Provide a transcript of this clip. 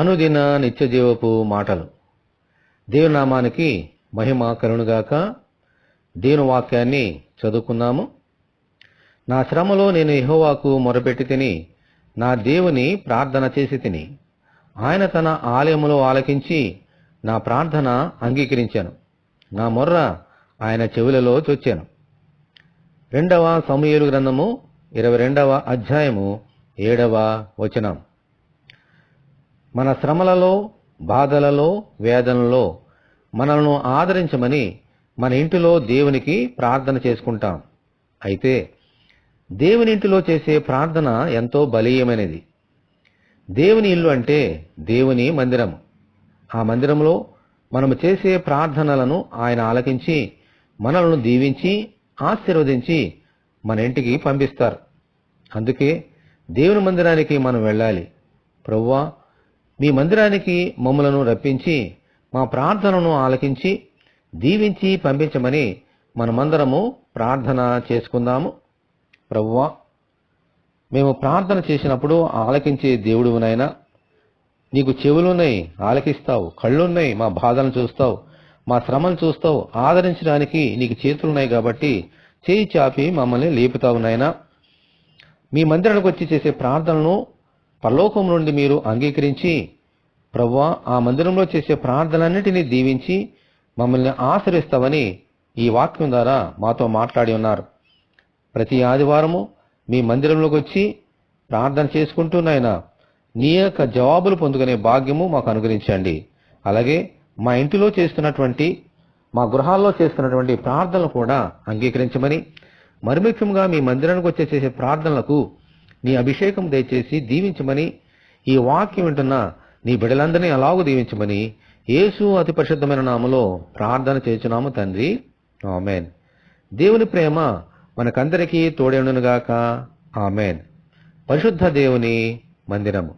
అనుదిన నిత్యజీవపు మాటలు. దేవుని నామానికి మహిమ కలుగునుగాక. దేవుని వాక్యాన్ని చదువుకుందాము. నా శ్రమలో నేను యెహోవాకు మొరపెట్టి తిని, నా దేవుని ప్రార్థన చేసి తిని. ఆయన తన ఆలయములో ఆలకించి నా ప్రార్థన అంగీకరించాను. నా మొర్ర ఆయన చెవులలో చొచ్చాను. 2వ సమూయేలు గ్రంథము 22వ అధ్యాయము 7వ వచనం. మన శ్రమలలో, బాధలలో, వేదనలో మనల్ని ఆదరించమని మన ఇంటిలో దేవునికి ప్రార్థన చేసుకుంటాం. అయితే దేవుని ఇంటిలో చేసే ప్రార్థన ఎంతో బలీయమైనది. దేవుని ఇల్లు అంటే దేవుని మందిరం. ఆ మందిరంలో మనము చేసే ప్రార్థనలను ఆయన ఆలకించి మనల్ని దీవించి ఆశీర్వదించి మన ఇంటికి పంపిస్తారు. అందుకే దేవుని మందిరానికి మనం వెళ్ళాలి. ప్రభువా, మీ మందిరానికి మమ్మలను రప్పించి మా ప్రార్థనను ఆలకించి దీవించి పంపించమని మనమందరము ప్రార్థన చేసుకుందాము. ప్రభువా, మేము ప్రార్థన చేసినప్పుడు ఆలకించే దేవుడునైనా, నీకు చెవులున్నాయి, ఆలకిస్తావు, కళ్ళున్నాయి, మా బాధలను చూస్తావు, మా శ్రమను చూస్తావు, ఆదరించడానికి నీకు చేతులున్నాయి కాబట్టి చేయి చాపి మమ్మల్ని లేపుతావు నాయనా. మీ మందిరానికి వచ్చి చేసే ప్రార్థనను పరలోకం నుండి మీరు అంగీకరించి ప్రభువా, ఆ మందిరంలో చేసే ప్రార్థనలన్నిటినీ దీవించి మమ్మల్ని ఆశీర్వదిస్తావని ఈ వాక్యం ద్వారా మాతో మాట్లాడి ఉన్నారు. ప్రతి ఆదివారము మీ మందిరంలోకి వచ్చి ప్రార్థన చేసుకుంటూ నాయనా నీ యొక్క జవాబులు పొందుకునే భాగ్యము మాకు అనుగ్రహించండి. అలాగే మా ఇంటిలో చేస్తున్నటువంటి, మా గృహాల్లో చేస్తున్నటువంటి ప్రార్థనలు కూడా అంగీకరించమని, మరి ముఖ్యంగా మీ మందిరానికి వచ్చే చేసే ప్రార్థనలకు నీ అభిషేకం దయచేసి దీవించమని, ఈ వాక్యం వింటున్న నీ బిడ్డలందరినీ అలాగూ దీవించమని యేసు అతి పరిశుద్ధమైన నామములో ప్రార్థన చేస్తున్నాము తండ్రి, ఆమేన్. దేవుని ప్రేమ మనకందరికీ తోడేయునుగాక. ఆమేన్. పరిశుద్ధ దేవుని మందిరము.